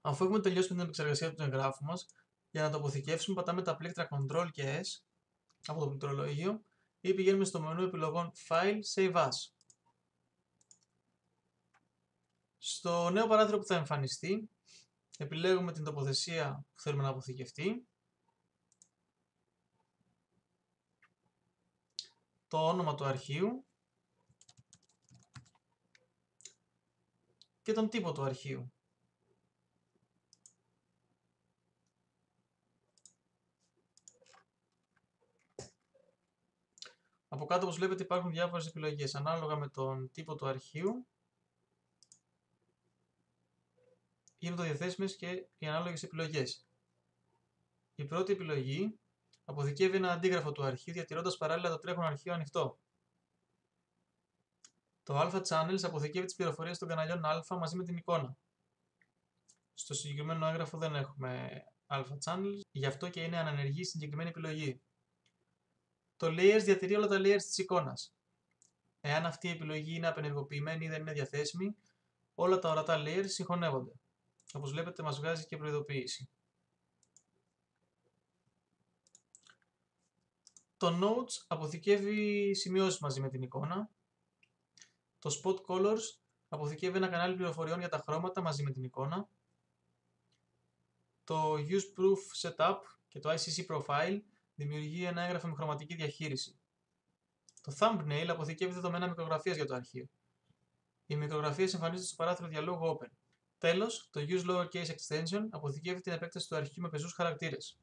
Αφού έχουμε τελειώσει με την επεξεργασία του εγγράφου μας, για να το αποθηκεύσουμε πατάμε τα πλήκτρα Ctrl και S από το πληκτρολόγιο ή πηγαίνουμε στο μενού επιλογών File, Save As. Στο νέο παράθυρο που θα εμφανιστεί, επιλέγουμε την τοποθεσία που θέλουμε να αποθηκευτεί, το όνομα του αρχείου και τον τύπο του αρχείου. Από κάτω, όπως βλέπετε, υπάρχουν διάφορες επιλογές ανάλογα με τον τύπο του αρχείου. Γίνονται διαθέσιμες και οι ανάλογες επιλογές. Η πρώτη επιλογή αποθηκεύει ένα αντίγραφο του αρχείου διατηρώντας παράλληλα το τρέχον αρχείο ανοιχτό. Το Alpha Channels αποθηκεύει τις πληροφορίες των καναλιών Α μαζί με την εικόνα. Στο συγκεκριμένο έγγραφο δεν έχουμε Alpha Channels, γι' αυτό και είναι ανενεργή η συγκεκριμένη επιλογή. Το Layers διατηρεί όλα τα layers της εικόνας. Εάν αυτή η επιλογή είναι απενεργοποιημένη ή δεν είναι διαθέσιμη, όλα τα ορατά layers συγχωνεύονται. Όπως βλέπετε, μας βγάζει και προειδοποίηση. Το Notes αποθηκεύει σημειώσεις μαζί με την εικόνα. Το Spot Colors αποθηκεύει ένα κανάλι πληροφοριών για τα χρώματα μαζί με την εικόνα. Το Use Proof Setup και το ICC Profile δημιουργεί ένα έγγραφο με χρωματική διαχείριση. Το Thumbnail αποθηκεύει δεδομένα μικρογραφίας για το αρχείο. Οι μικρογραφίες εμφανίζονται στο παράθυρο διαλόγου Open. Τέλος, το Use Lowercase Extension αποθηκεύει την επέκταση του αρχείου με πεζούς χαρακτήρες.